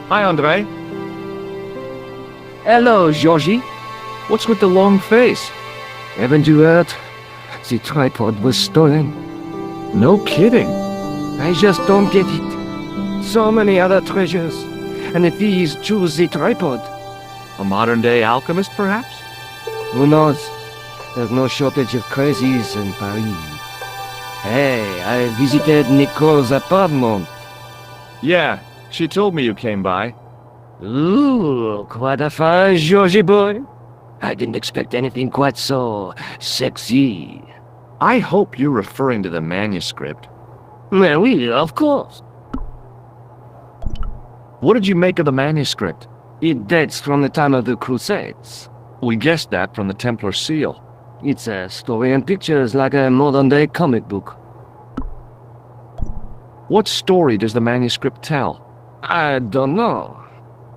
Hi, Andre. Hello, Georgie. What's with the long face? Haven't you heard? The tripod was stolen. No kidding. I just don't get it. So many other treasures, and the thieves choose the tripod. A modern-day alchemist, perhaps? Who knows? There's no shortage of crazies in Paris. Hey, I visited Nicole's apartment. Yeah, she told me you came by. Ooh, quite a fine Georgie boy. I didn't expect anything quite so sexy. I hope you're referring to the manuscript. Well, oui, of course. What did you make of the manuscript? It dates from the time of the Crusades. We guessed that from the Templar seal. It's a story and pictures like a modern-day comic book. What story does the manuscript tell? I don't know.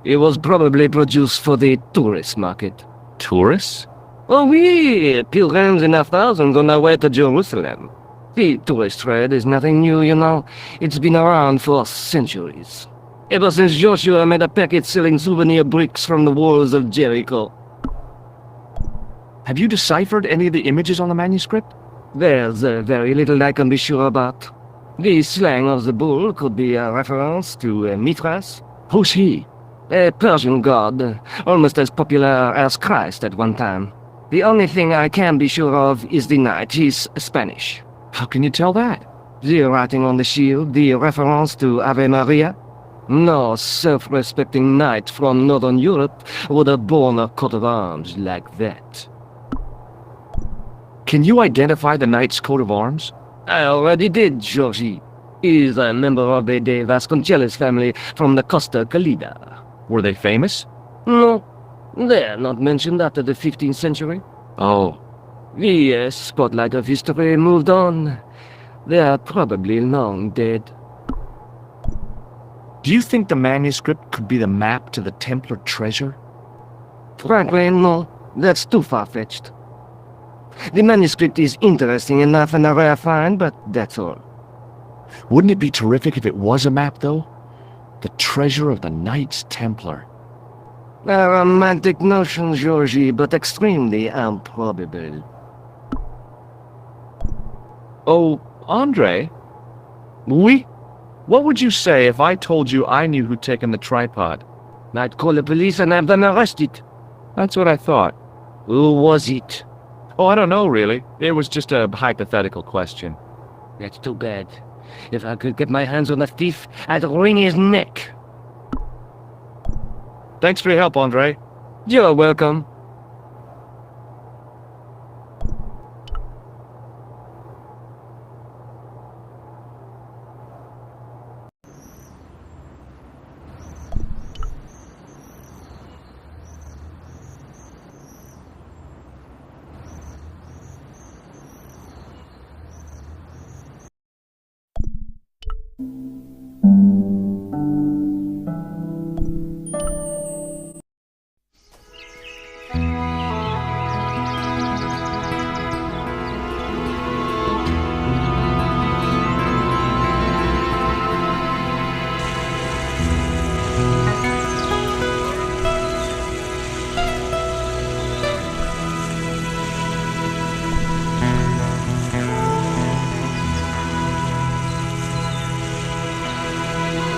It was probably produced for the tourist market. Tourists? Oh oui, pilgrims in their thousands on their way to Jerusalem. The tourist trade is nothing new, you know. It's been around for centuries. Ever since Joshua made a packet selling souvenir bricks from the walls of Jericho. Have you deciphered any of the images on the manuscript? There's very little I can be sure about. The slang of the bull could be a reference to Mithras. Who's he? A Persian god, almost as popular as Christ at one time. The only thing I can be sure of is the knight. He's Spanish. How can you tell that? The writing on the shield, the reference to Ave Maria. No self-respecting knight from Northern Europe would have borne a coat of arms like that. Can you identify the knight's coat of arms? I already did, Georgie. He's a member of the Vasconcellos family from the Costa Calida. Were they famous? No, they're not mentioned after the 15th century. Oh. The spotlight of history moved on. They're probably long dead. Do you think the manuscript could be the map to the Templar treasure? Frankly, no. That's too far-fetched. The manuscript is interesting enough and a rare find, but that's all. Wouldn't it be terrific if it was a map, though? The treasure of the Knights Templar. A romantic notion, Georgie, but extremely improbable. Oh, Andre? Oui? What would you say if I told you I knew who'd taken the tripod? I'd call the police and have them arrested. That's what I thought. Who was it? Oh, I don't know, really. It was just a hypothetical question. That's too bad. If I could get my hands on the thief, I'd wring his neck. Thanks for your help, Andre. You're welcome.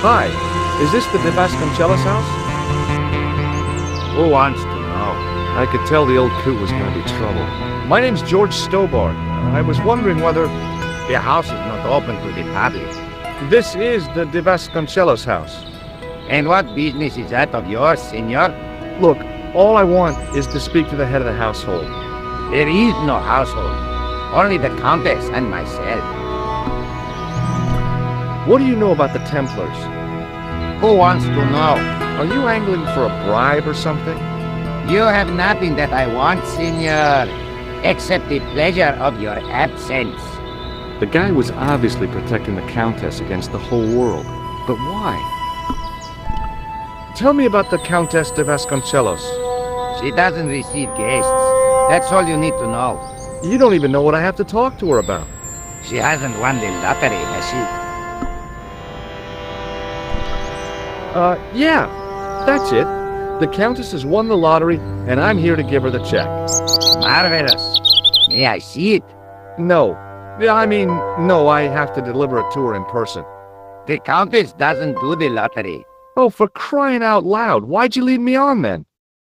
Hi, is this the Vasconcellos house? Who wants to know? I could tell the old coot was going to be trouble. My name's George Stobart. I was wondering whether... The house is not open to the public. This is the Vasconcellos house. And what business is that of yours, senor? Look, all I want is to speak to the head of the household. There is no household. Only the Countess and myself. What do you know about the Templars? Who wants to know? Are you angling for a bribe or something? You have nothing that I want, senor, except the pleasure of your absence. The guy was obviously protecting the Countess against the whole world. But why? Tell me about the Countess de Vasconcellos. She doesn't receive guests. That's all you need to know. You don't even know what I have to talk to her about. She hasn't won the lottery, has she? Yeah. That's it. The Countess has won the lottery, and I'm here to give her the check. Marvelous. May I see it? No. No, I have to deliver it to her in person. The Countess doesn't do the lottery. Oh, for crying out loud, why'd you lead me on then?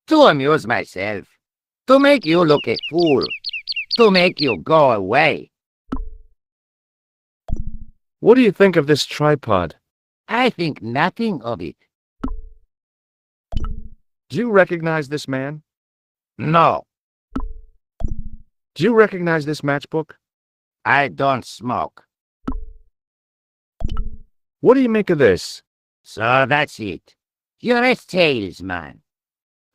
To amuse myself. To make you look a fool. To make you go away. What do you think of this tripod? I think nothing of it. Do you recognize this man? No, Do you recognize this matchbook? I don't smoke. What do you make of this? So that's it. You're a salesman.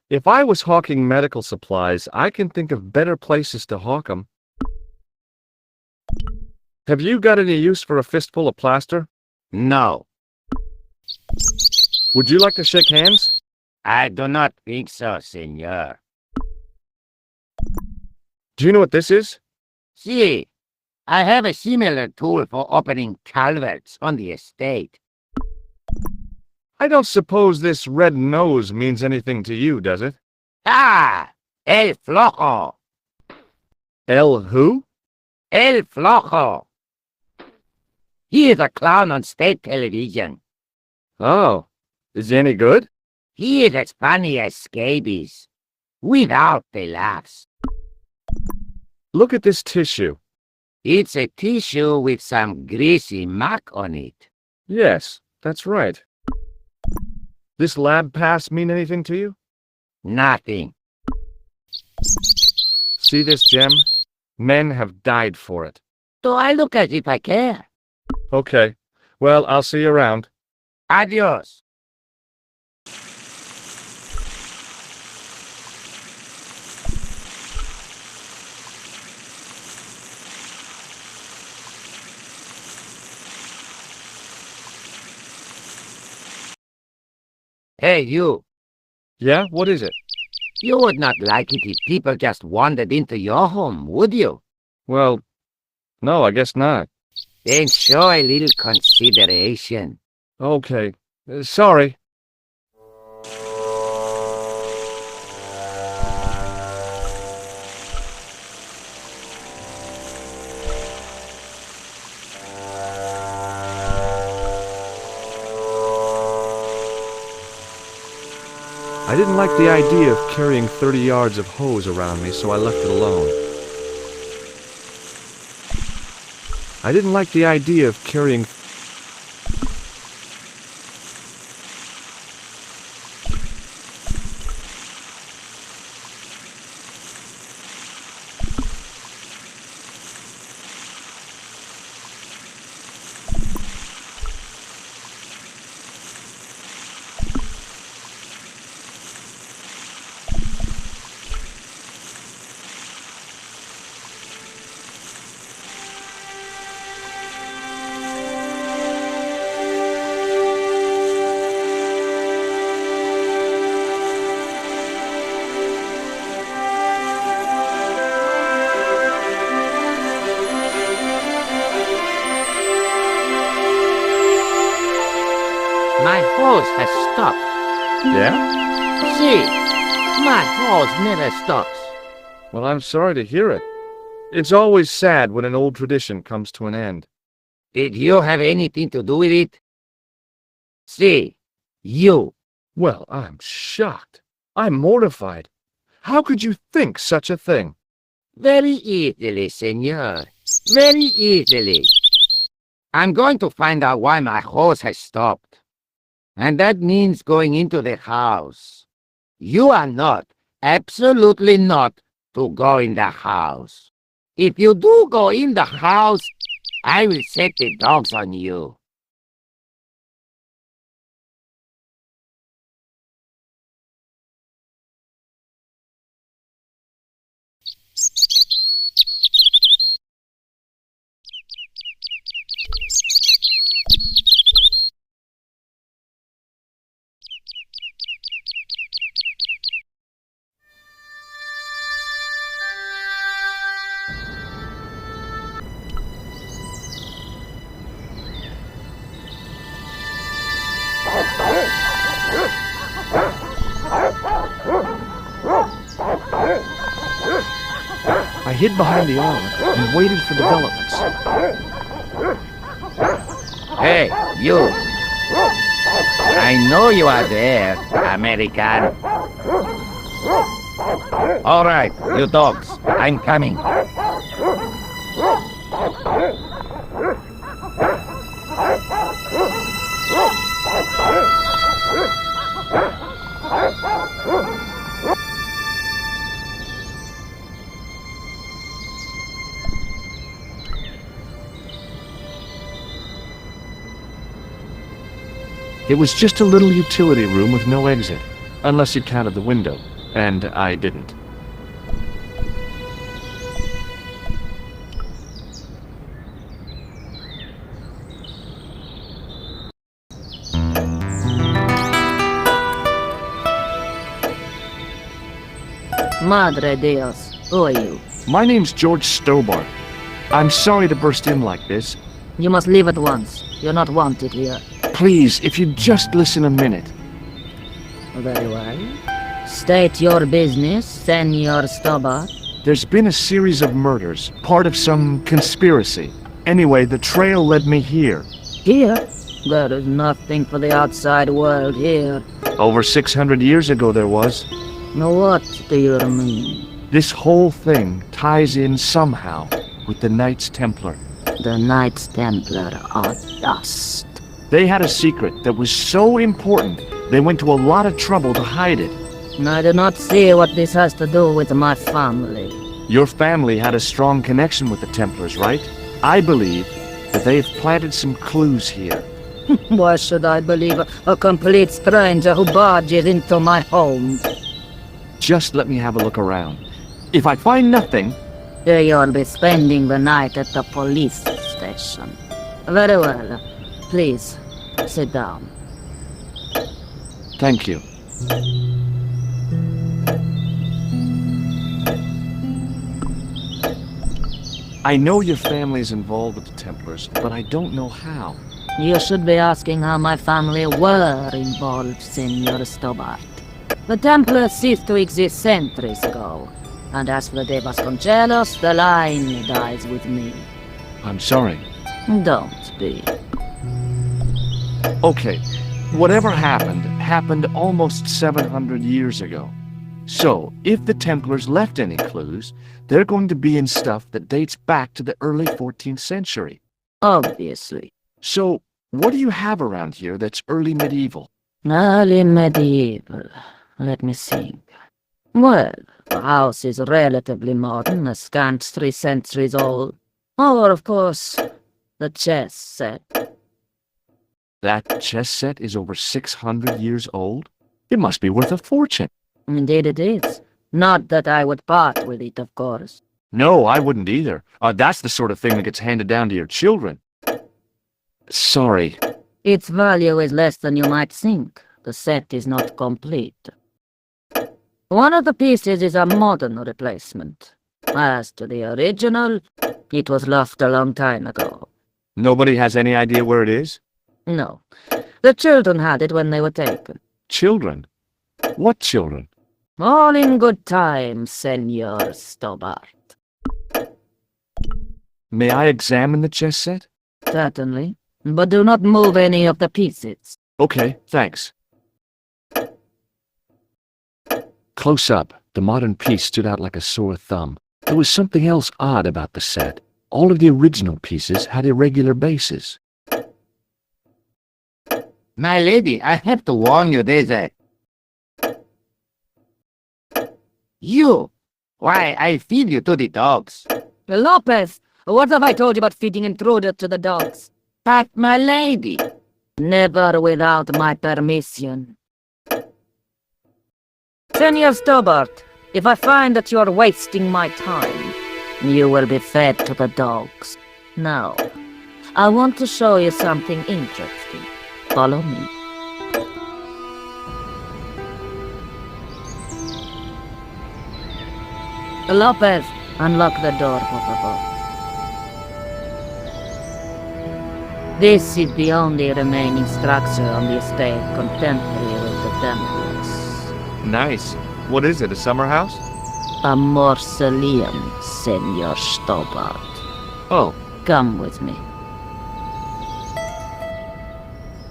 If I was hawking medical supplies, I can think of better places to hawk 'em. Have you got any use for a fistful of plaster? No, Would you like to shake hands? I do not think so, senor. Do you know what this is? See, I have a similar tool for opening culverts on the estate. I don't suppose this red nose means anything to you, does it? Ah, El Flojo. El who? El Flojo. He is a clown on state television. Oh, is he any good? He is as funny as scabies, without the laughs. Look at this tissue. It's a tissue with some greasy muck on it. Yes, that's right. This lab pass mean anything to you? Nothing. See this gem? Men have died for it. Do I look as if I care? Okay. Well, I'll see you around. Adios. Hey, you. Yeah? What is it? You would not like it if people just wandered into your home, would you? Well, no, I guess not. Then show a little consideration. Okay. Sorry. I didn't like the idea of carrying 30 yards of hose around me, so I left it alone. I didn't like the idea of carrying... My hose has stopped. Yeah? See, my hose never stops. Well, I'm sorry to hear it. It's always sad when an old tradition comes to an end. Did you have anything to do with it? See, you. Well, I'm shocked. I'm mortified. How could you think such a thing? Very easily, senor. Very easily. I'm going to find out why my hose has stopped. And that means going into the house. You are not, absolutely not, to go in the house. If you do go in the house, I will set the dogs on you. I hid behind the armor and waited for developments. Hey, you! I know you are there, American. All right, you dogs, I'm coming. It was just a little utility room with no exit, unless you counted the window, and I didn't. Madre Dios, who are you? My name's George Stobart. I'm sorry to burst in like this. You must leave at once. You're not wanted here. Please, if you'd just listen a minute. Very well. State your business, Senor Stobart. There's been a series of murders, part of some conspiracy. Anyway, the trail led me here. Here? There is nothing for the outside world here. Over 600 years ago there was. What do you mean? This whole thing ties in somehow with the Knights Templar. The Knights Templar are dust. They had a secret that was so important, they went to a lot of trouble to hide it. I do not see what this has to do with my family. Your family had a strong connection with the Templars, right? I believe that they have planted some clues here. Why should I believe a complete stranger who barges into my home? Just let me have a look around. If I find nothing... You'll be spending the night at the police station. Very well. Please, sit down. Thank you. I know your family's involved with the Templars, but I don't know how. You should be asking how my family were involved, Senor Stobart. The Templars ceased to exist centuries ago. And as for the Vasconcellos, the line dies with me. I'm sorry. Don't be. Okay, whatever happened almost 700 years ago. So, if the Templars left any clues, they're going to be in stuff that dates back to the early 14th century. Obviously. So, what do you have around here that's early medieval? Early medieval. Let me think. Well, the house is relatively modern, a scant 3 centuries old. Or, of course, the chess set. That chess set is over 600 years old? It must be worth a fortune. Indeed it is. Not that I would part with it, of course. No, I wouldn't either. That's the sort of thing that gets handed down to your children. Sorry. Its value is less than you might think. The set is not complete. One of the pieces is a modern replacement. As to the original, it was lost a long time ago. Nobody has any idea where it is? No. The children had it when they were taken. Children? What children? All in good time, Senor Stobart. May I examine the chess set? Certainly. But do not move any of the pieces. Okay, thanks. Close up, the modern piece stood out like a sore thumb. There was something else odd about the set. All of the original pieces had irregular bases. My lady, I have to warn you, there's a... You! Why, I feed you to the dogs. Lopez, what have I told you about feeding intruders to the dogs? But, my lady... Never without my permission. Senor Stobart, if I find that you are wasting my time, you will be fed to the dogs. Now, I want to show you something interesting. Follow me. Lopez, unlock the door, por favor. This is the only remaining structure on the estate contemporary with the Templars. Nice. What is it, a summer house? A mausoleum, Senor Stobart. Oh, Come with me.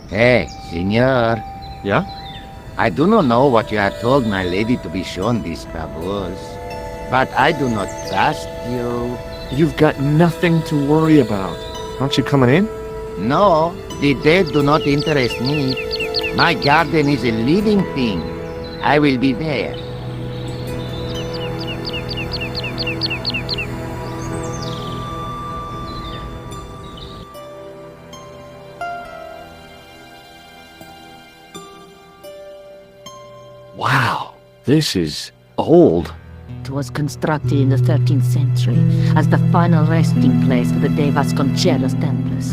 Hey, senor. yeah? I do not know what you have told my lady to be shown these taboos, but I do not trust you. You've got nothing to worry about. Aren't you coming in? No, the dead do not interest me. My garden is a living thing. I will be there. Wow, this is old. It was constructed in the 13th century as the final resting place for the Vasconcellos Templars.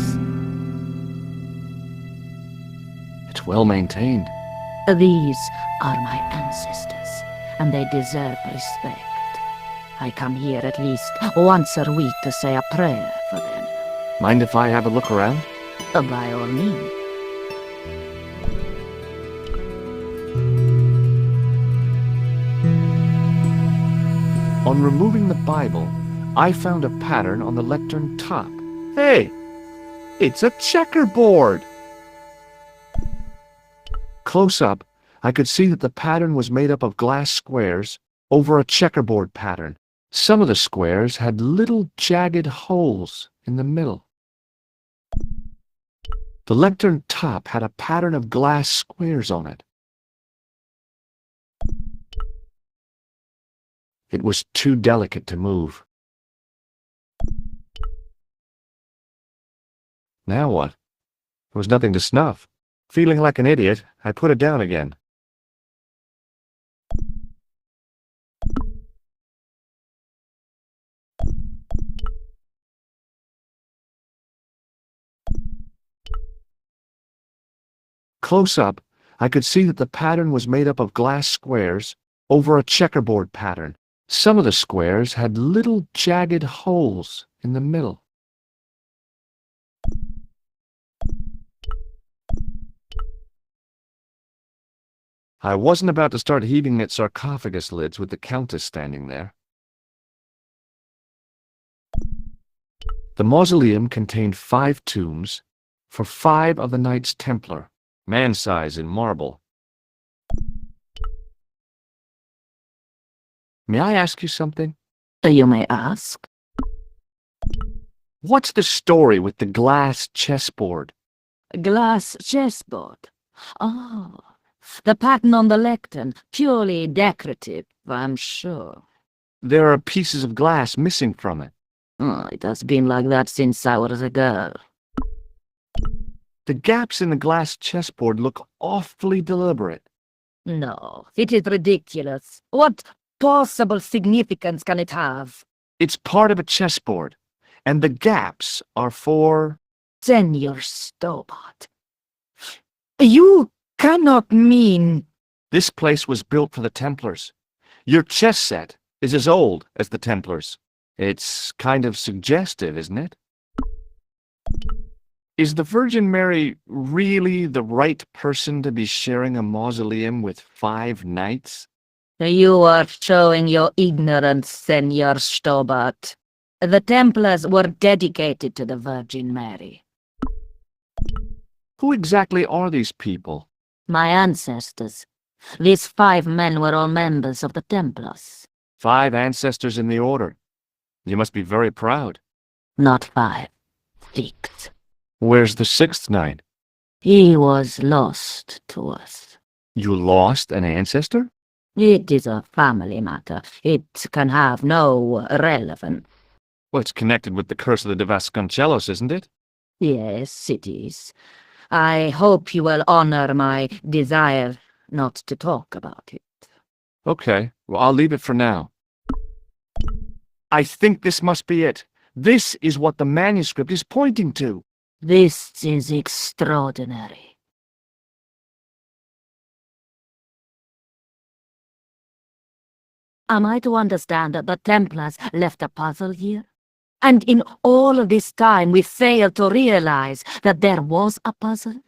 It's well maintained. These are my ancestors, and they deserve respect. I come here at least once a week to say a prayer for them. Mind if I have a look around? By all means. On removing the Bible, I found a pattern on the lectern top. Hey, it's a checkerboard! Close up, I could see that the pattern was made up of glass squares over a checkerboard pattern. Some of the squares had little jagged holes in the middle. The lectern top had a pattern of glass squares on it. It was too delicate to move. Now what? There was nothing to snuff. Feeling like an idiot, I put it down again. Close up, I could see that the pattern was made up of glass squares over a checkerboard pattern. Some of the squares had little jagged holes in the middle. I wasn't about to start heaving at sarcophagus lids with the Countess standing there. The mausoleum contained 5 tombs for 5 of the Knights Templar, man-size in marble. May I ask you something? You may ask. What's the story with the glass chessboard? Glass chessboard. Oh, the pattern on the lectern, purely decorative, I'm sure. There are pieces of glass missing from it. Oh, it has been like that since I was a girl. The gaps in the glass chessboard look awfully deliberate. No, it is ridiculous. What possible significance can it have? It's part of a chessboard, and the gaps are for... Senor Stobart. You cannot mean... This place was built for the Templars. Your chess set is as old as the Templars. It's kind of suggestive, isn't it? Is the Virgin Mary really the right person to be sharing a mausoleum with 5 knights? You are showing your ignorance, Senor Stobart. The Templars were dedicated to the Virgin Mary. Who exactly are these people? My ancestors. These 5 men were all members of the Templars. 5 ancestors in the order. You must be very proud. Not 5. 6. Where's the 6th knight? He was lost to us. You lost an ancestor? It is a family matter. It can have no relevance. Well, it's connected with the curse of the Vasconcellos, isn't it? Yes, it is. I hope you will honor my desire not to talk about it. Okay, well, I'll leave it for now. I think this must be it. This is what the manuscript is pointing to. This is extraordinary. Am I to understand that the Templars left a puzzle here? And in all of this time we failed to realize that there was a puzzle?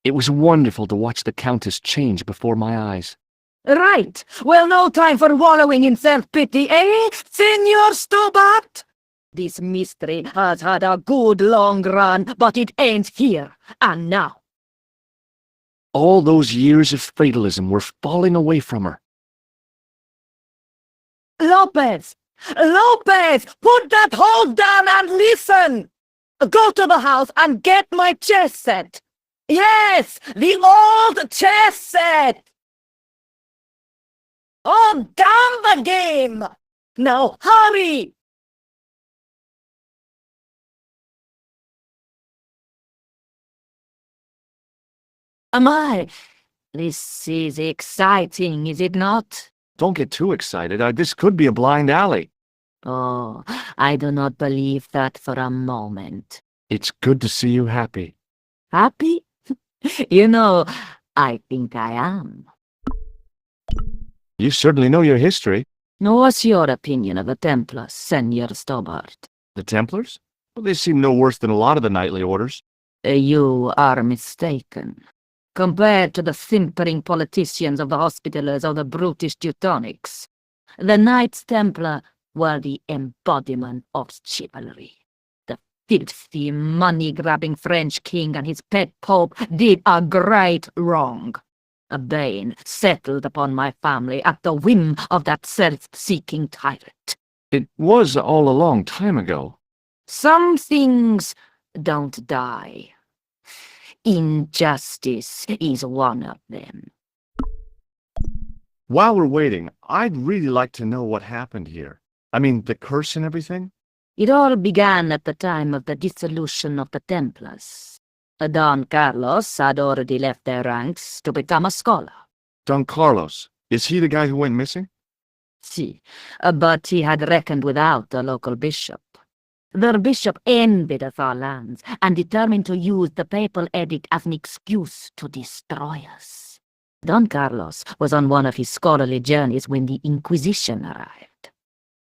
It was wonderful to watch the Countess change before my eyes. Right. Well, no time for wallowing in self-pity, eh, Senor Stobart? This mystery has had a good long run, but it ends here and now. All those years of fatalism were falling away from her. Lopez! Lopez! Put that hose down and listen! Go to the house and get my chess set! Yes! The old chess set! Oh, damn the game! Now hurry! My, this is exciting, is it not? Don't get too excited. This could be a blind alley. Oh, I do not believe that for a moment. It's good to see you happy. Happy? You know, I think I am. You certainly know your history. What's your opinion of the Templars, Senor Stobart? The Templars? Well, they seem no worse than a lot of the knightly orders. You are mistaken. Compared to the simpering politicians of the Hospitallers or the brutish Teutonics, the Knights Templar were the embodiment of chivalry. The filthy, money-grabbing French king and his pet pope did a great wrong. A bane settled upon my family at the whim of that self-seeking tyrant. It was all a long time ago. Some things don't die. Injustice is one of them. While we're waiting, I'd really like to know what happened here. I mean, the curse and everything? It all began at the time of the dissolution of the Templars. Don Carlos had already left their ranks to become a scholar. Don Carlos. Is he the guy who went missing? Si, but he had reckoned without a local bishop. The bishop envied of our lands and determined to use the papal edict as an excuse to destroy us. Don Carlos was on one of his scholarly journeys when the Inquisition arrived.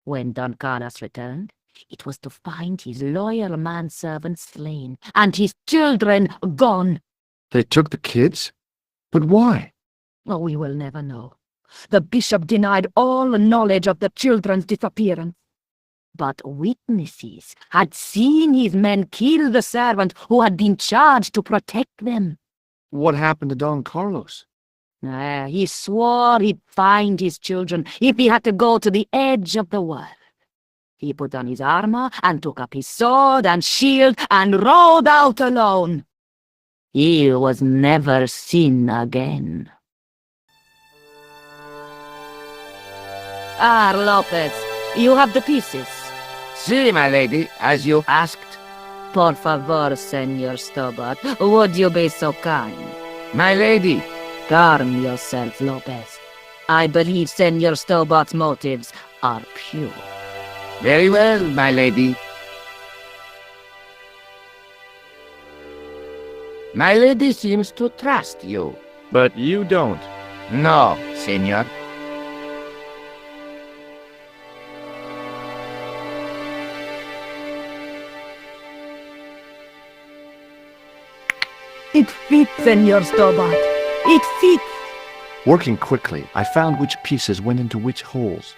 When Don Carlos returned, it was to find his loyal manservant slain and his children gone. They took the kids? But why? Oh, we will never know. The bishop denied all knowledge of the children's disappearance. But witnesses had seen his men kill the servant who had been charged to protect them. What happened to Don Carlos? He swore he'd find his children if he had to go to the edge of the world. He put on his armor and took up his sword and shield and rode out alone. He was never seen again. Lopez, you have the pieces. Si, my lady, as you asked. Por favor, Senor Stobart, would you be so kind? My lady. Calm yourself, Lopez. I believe Senor Stobart's motives are pure. Very well, my lady. My lady seems to trust you. But you don't. No, senor. It fits, Senor Stobart. It fits. Working quickly, I found which pieces went into which holes.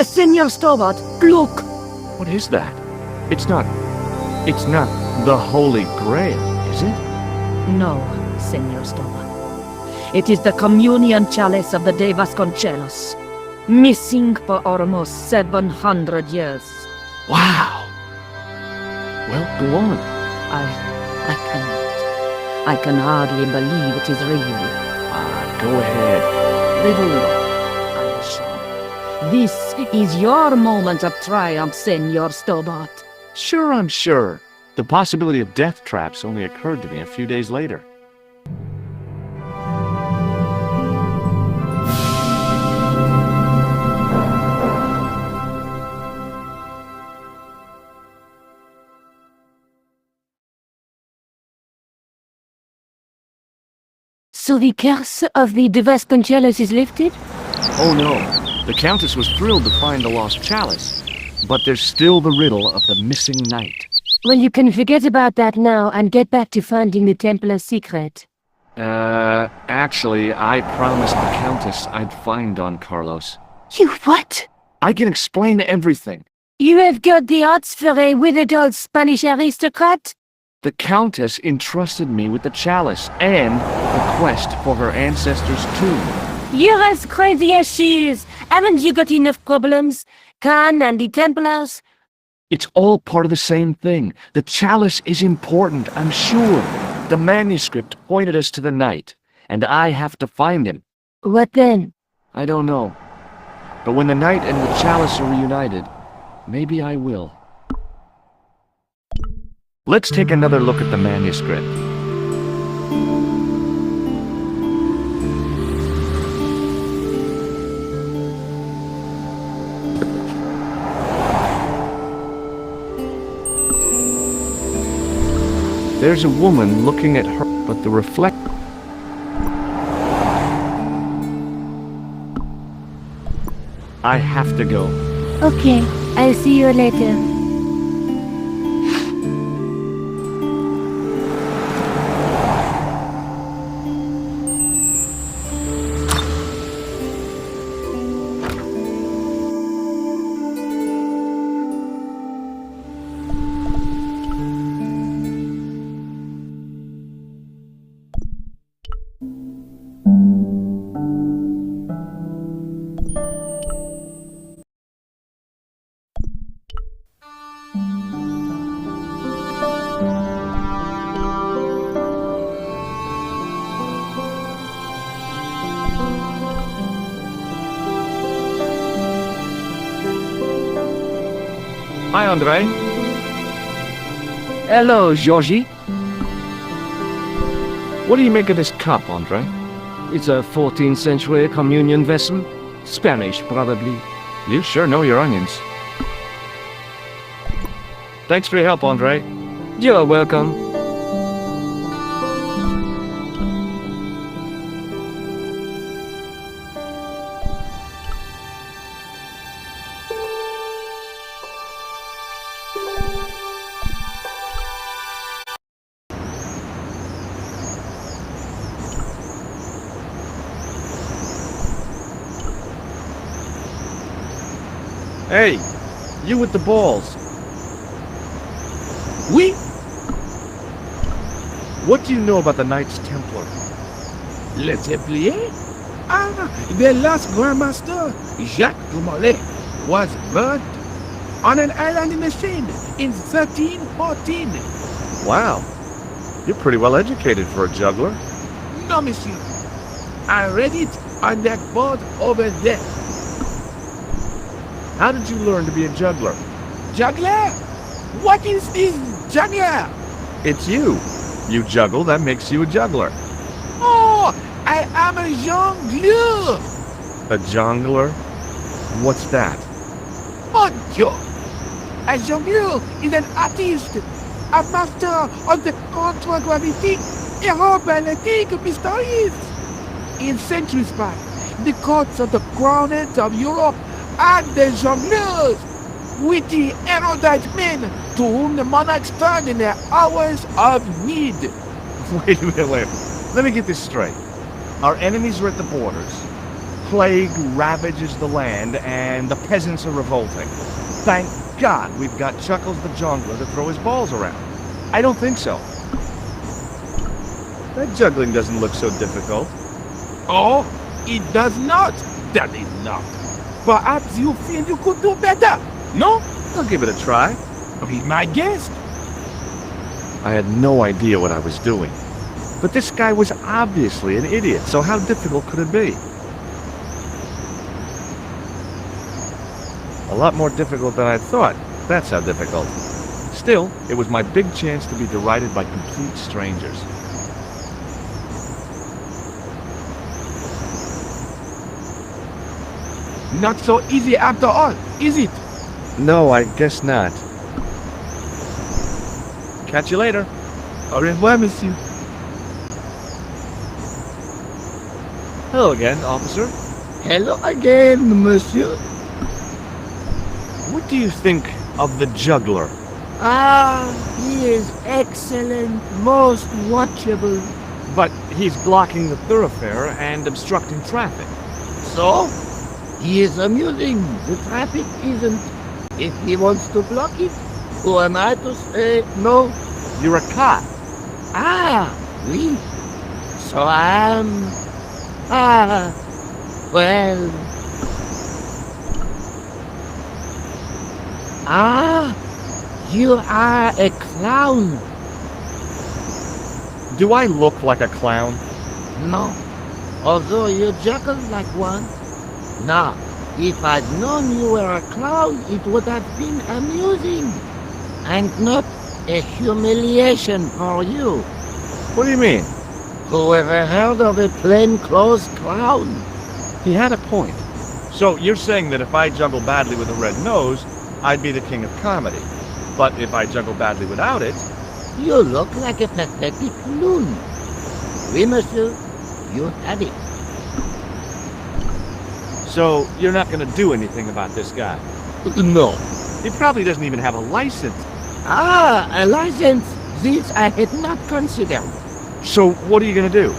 Senor Stobart, look! What is that? It's not the Holy Grail, is it? No, Senor Stobart. It is the communion chalice of the de Vasconcellos, missing for almost 700 years. Wow! Well, go on. I cannot. I can hardly believe it is real. Go ahead. Little love, I assure. This is your moment of triumph, Senor Stobart. Sure, I'm sure. The possibility of death traps only occurred to me a few days later. So the curse of the Vasconcellos is lifted? Oh no, the Countess was thrilled to find the lost chalice. But there's still the riddle of the missing knight. Well, you can forget about that now and get back to finding the Templar's secret. Actually, I promised the Countess I'd find Don Carlos. You what? I can explain everything. You have got the odds for a withered old Spanish aristocrat? The Countess entrusted me with the chalice and the quest for her ancestors' tomb. You're as crazy as she is. Haven't you got enough problems? Khan and the Templars? It's all part of the same thing. The chalice is important, I'm sure. The manuscript pointed us to the knight, and I have to find him. What then? I don't know. But when the knight and the chalice are reunited, maybe I will. Let's take another look at the manuscript. There's a woman looking at her, but the reflect... I have to go. Okay, I'll see you later. Hi, Andre. Hello, Georgie. What do you make of this cup, Andre? It's a 14th century communion vessel. Spanish, probably. You sure know your onions. Thanks for your help, Andre. You're welcome. Hey, you with the balls. Oui, What do you know about the Knights Templar? le Templier? Ah, the last Grand Master, Jacques de Molay, was burnt on an island in the Seine in 1314. Wow, you're pretty well educated for a juggler. No, monsieur. I read it on that board over there. How did you learn to be a juggler? Juggler? What is this juggler? It's you. You juggle, that makes you a juggler. Oh, I am a jongleur. A jongler? What's that? Mon Dieu. A jongleur is an artist, a master of the contragravity aerobatic mysteries. In centuries past, the courts of the crowned of Europe and the jongleurs, witty, erudite men to whom the monarchs turned in their hours of need. Wait a minute. Let me get this straight. Our enemies are at the borders. Plague ravages the land, and the peasants are revolting. Thank God we've got Chuckles the Jongler to throw his balls around. I don't think so. That juggling doesn't look so difficult. Oh, it does not. That is not. Perhaps you feel you could do better. No? I'll give it a try. Be my guest. I had no idea what I was doing. But this guy was obviously an idiot, so how difficult could it be? A lot more difficult than I thought. That's how difficult. Still, it was my big chance to be derided by complete strangers. Not so easy after all, is it? No, I guess not. Catch you later. Au revoir, monsieur. Hello again, officer. Hello again, monsieur. What do you think of the juggler? Ah, he is excellent, most watchable. But he's blocking the thoroughfare and obstructing traffic. So, he is amusing. The traffic isn't. If he wants to block it, who am I to say no? You're a cop. Ah, oui. So I am. Ah, well. Ah, you are a clown. Do I look like a clown? No, although you juggle like one. Now, if I'd known you were a clown, it would have been amusing. And not a humiliation for you. What do you mean? Who ever heard of a plainclothes clown? He had a point. So you're saying that if I juggle badly with a red nose, I'd be the king of comedy. But if I juggle badly without it... You look like a pathetic loon. Oui, monsieur, you had it. So you're not gonna do anything about this guy? No. He probably doesn't even have a license. Ah, a license. This I had not considered. So what are you gonna do?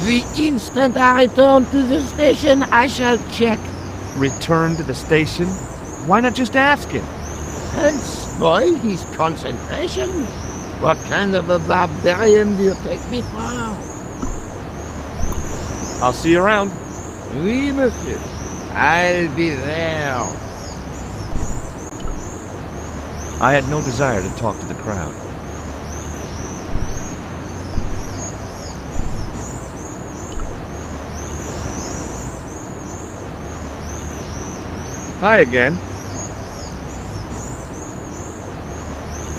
The instant I return to the station, I shall check. Return to the station? Why not just ask him? And spoil his concentration? What kind of a barbarian do you take me for? I'll see you around. Oui, monsieur. I'll be there. I had no desire to talk to the crowd. Hi again.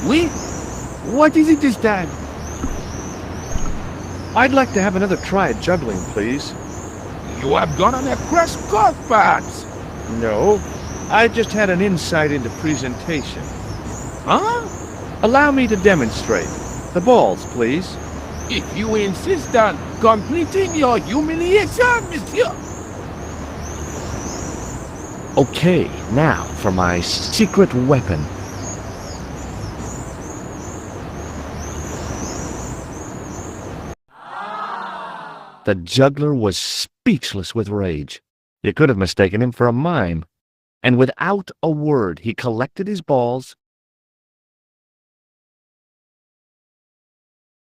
Oui? What is it this time? I'd like to have another try at juggling, please. You have gone on a crash course, perhaps? No, I just had an insight into presentation. Huh? Allow me to demonstrate. The balls, please. If you insist on completing your humiliation, monsieur. Okay, now for my secret weapon. The juggler was speechless with rage. You could have mistaken him for a mime. And without a word, he collected his balls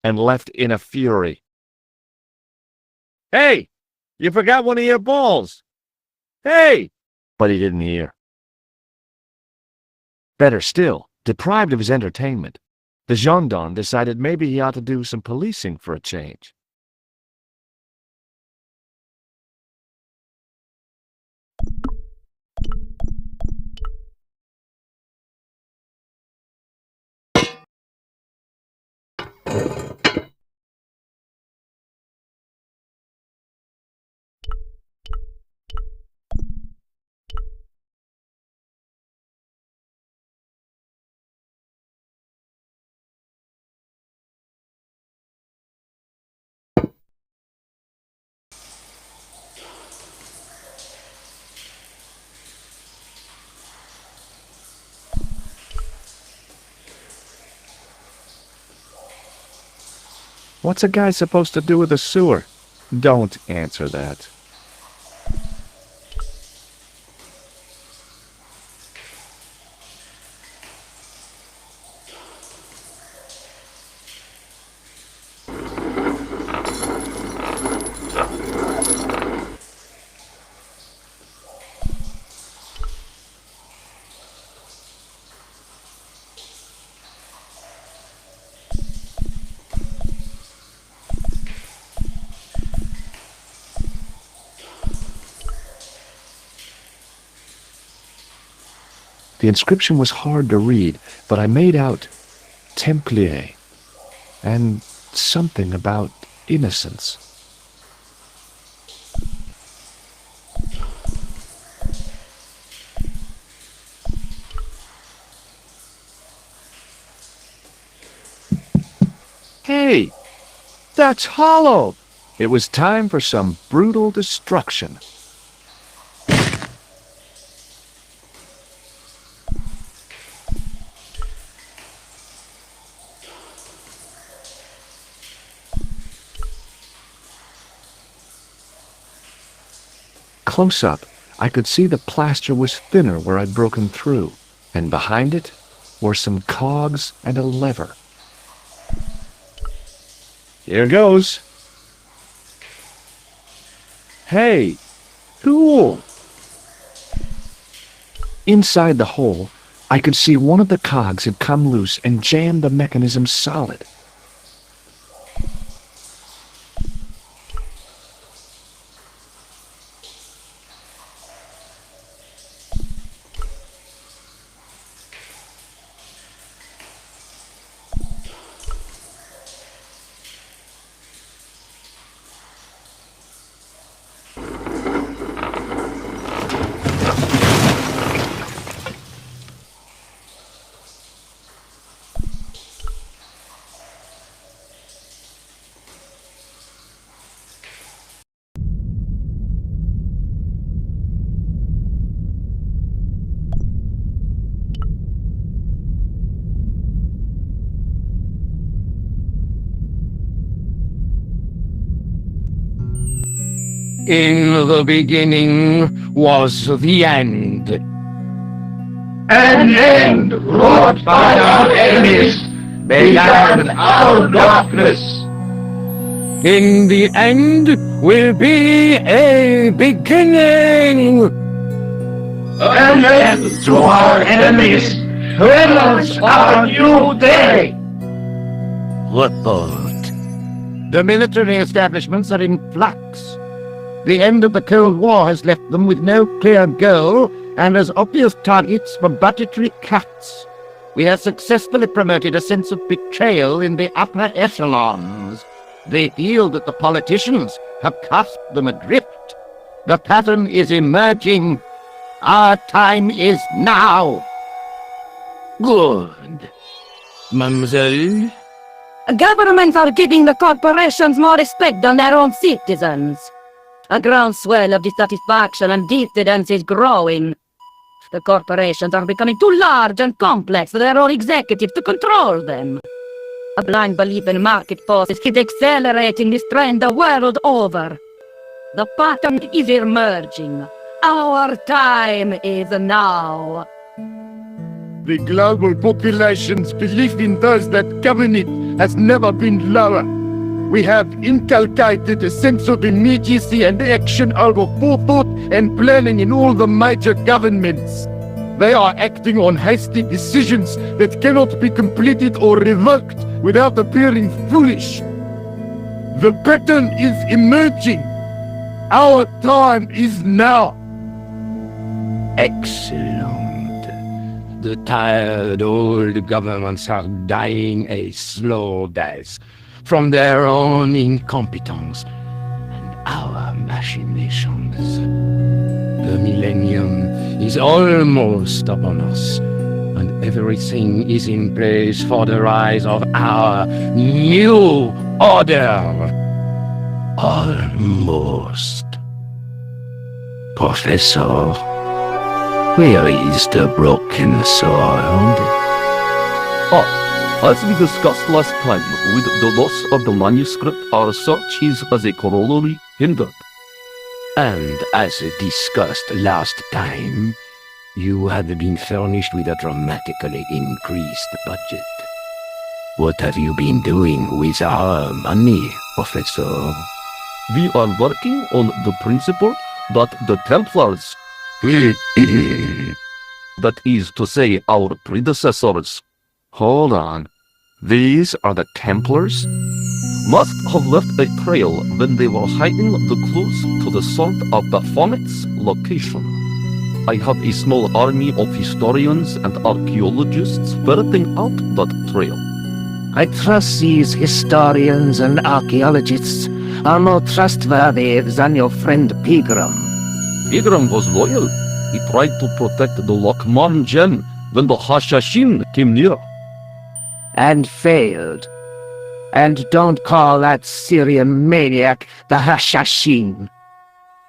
and left in a fury. Hey! You forgot one of your balls! Hey! But he didn't hear. Better still, deprived of his entertainment, the gendarme decided maybe he ought to do some policing for a change. What's a guy supposed to do with a sewer? Don't answer that. The inscription was hard to read, but I made out Templier and something about innocence. Hey, that's hollow! It was time for some brutal destruction. Close up, I could see the plaster was thinner where I'd broken through, and behind it were some cogs and a lever. Here goes. Hey, cool. Inside the hole, I could see one of the cogs had come loose and jammed the mechanism solid. In the beginning was the end. An end wrought by our enemies began our darkness. In the end will be a beginning. An end to our enemies heralds our new day. Report. The military establishments are in flux. The end of the Cold War has left them with no clear goal and as obvious targets for budgetary cuts. We have successfully promoted a sense of betrayal in the upper echelons. They feel that the politicians have cast them adrift. The pattern is emerging. Our time is now. Good. Mademoiselle? Governments are giving the corporations more respect than their own citizens. A groundswell of dissatisfaction and dissidence is growing. The corporations are becoming too large and complex for their own executives to control them. A blind belief in market forces is accelerating this trend the world over. The pattern is emerging. Our time is now. The global population's belief in those that govern it has never been lower. We have inculcated a sense of immediacy and action over forethought and planning in all the major governments. They are acting on hasty decisions that cannot be completed or revoked without appearing foolish. The pattern is emerging. Our time is now. Excellent. The tired old governments are dying a slow death from their own incompetence and our machinations. The millennium is almost upon us, and everything is in place for the rise of our new order. Almost. Professor, where is the broken sword? As we discussed last time, with the loss of the manuscript, our search is as a corollary hindered. And as discussed last time, you have been furnished with a dramatically increased budget. What have you been doing with our money, Professor? We are working on the principle that the Templars, that is to say our predecessors, Hold on. These are the Templars? must have left a trail when they were hiding the clues to the salt of Baphomet's location. I have a small army of historians and archaeologists ferreting out that trail. I trust these historians and archaeologists are more trustworthy than your friend Pilgrim. Igram was loyal. He tried to protect the Lokman gem when the Hashashin came near. And failed. And don't call that Syrian maniac the Hashashin.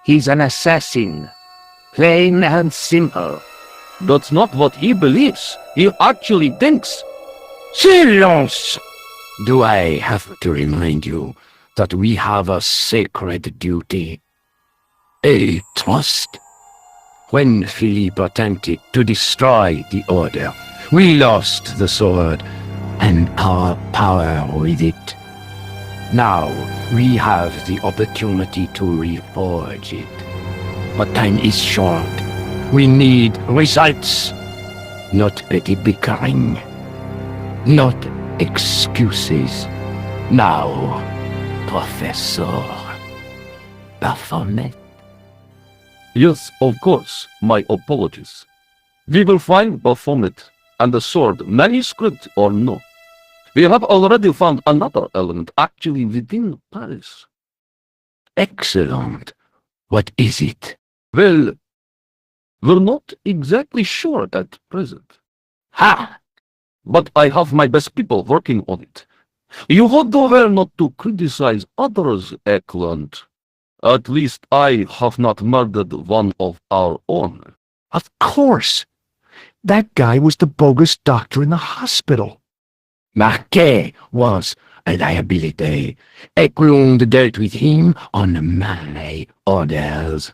He's an assassin. Plain and simple. That's not what he believes. He actually thinks. Silence! Do I have to remind you that we have a sacred duty? A trust? When Philippe attempted to destroy the Order, we lost the sword and our power with it. Now we have the opportunity to reforge it. But time is short. We need results, not petty bickering. Not excuses. Now, Professor Baphomet. Yes, of course. My apologies. We will find Baphomet and the sword, manuscript or no. We have already found another element actually within Paris. Excellent. What is it? Well, we're not exactly sure at present. Ha! But I have my best people working on it. You would do well not to criticize others, Eklund. At least I have not murdered one of our own. Of course. That guy was the bogus doctor in the hospital. Marquet was a liability. Eklund dealt with him on my orders.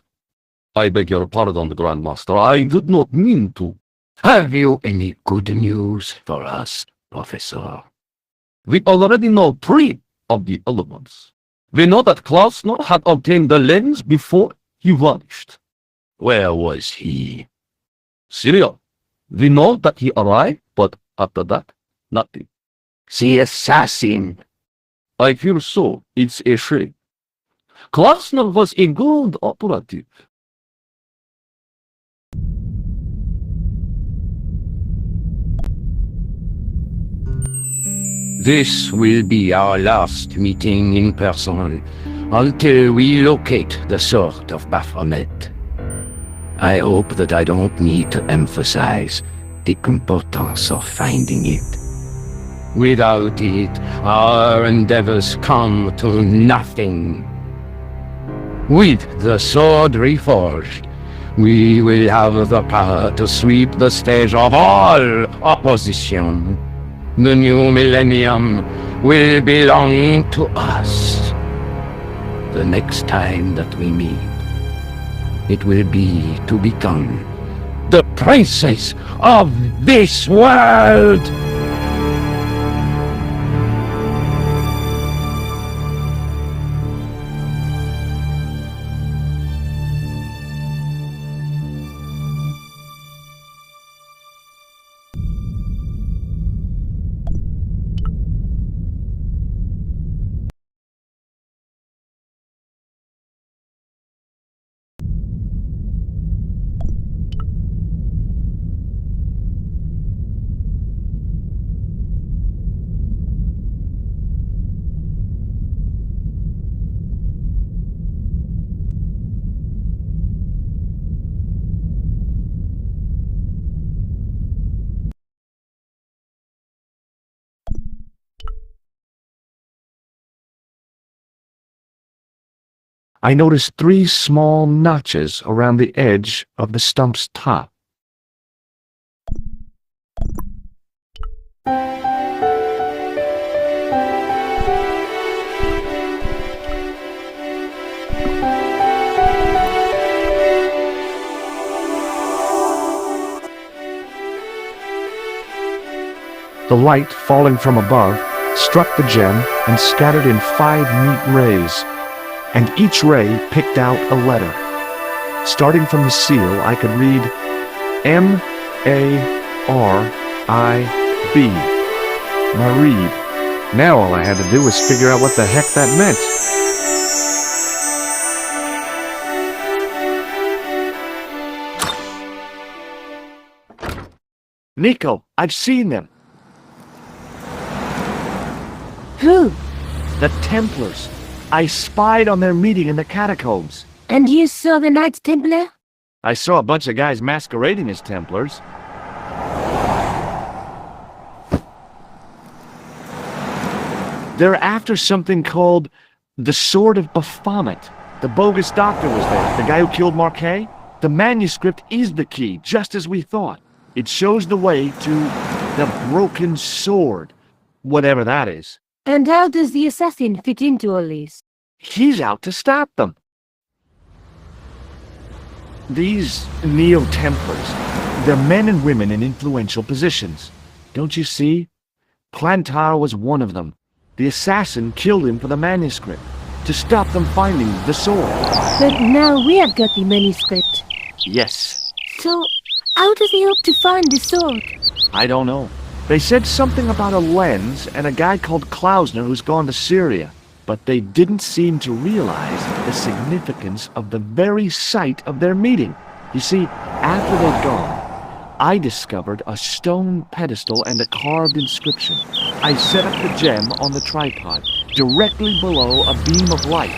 I beg your pardon, Grandmaster. I did not mean to. Have you any good news for us, Professor? We already know 3 of the elements. We know that Klausner had obtained the lens before he vanished. Where was he? Syria. We know that he arrived, but after that, nothing. The assassin. I fear so. It's a shame. Klausner was a good operative. This will be our last meeting in person until we locate the sword of Baphomet. I hope that I don't need to emphasize the importance of finding it. Without it, our endeavors come to nothing. With the sword reforged, we will have the power to sweep the stage of all opposition. The new millennium will belong to us. The next time that we meet, it will be to become the princess of this world! I noticed 3 small notches around the edge of the stump's top. The light falling from above struck the gem and scattered in 5 neat rays, and each ray picked out a letter. Starting from the seal, I could read M-A-R-I-B. Marib. Now all I had to do was figure out what the heck that meant. Nico, I've seen them. Who? The Templars. I spied on their meeting in the catacombs. And you saw the Knights Templar? I saw a bunch of guys masquerading as Templars. They're after something called the Sword of Baphomet. The bogus doctor was there, the guy who killed Marquet. The manuscript is the key, just as we thought. It shows the way to the broken sword, whatever that is. And how does the assassin fit into all this? He's out to stop them. These Neo-Templars, they're men and women in influential positions. Don't you see? Plantar was one of them. The assassin killed him for the manuscript, to stop them finding the sword. But now we have got the manuscript. Yes. So, how does he hope to find the sword? I don't know. They said something about a lens and a guy called Klausner who's gone to Syria, but they didn't seem to realize the significance of the very site of their meeting. You see, after they'd gone, I discovered a stone pedestal and a carved inscription. I set up the gem on the tripod, directly below a beam of light.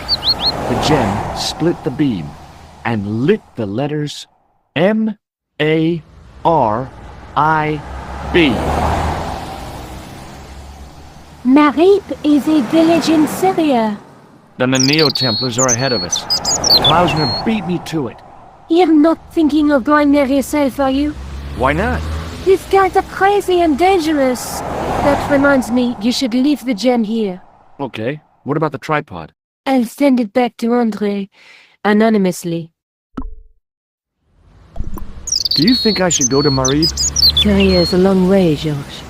The gem split the beam and lit the letters M-A-R-I-B. Marib is a village in Syria. Then the Neo-Templars are ahead of us. Klausner beat me to it. You're not thinking of going there yourself, are you? Why not? These guys are crazy and dangerous. That reminds me, you should leave the gem here. Okay, what about the tripod? I'll send it back to Andre, anonymously. Do you think I should go to Marib? Syria is a long way, Georges.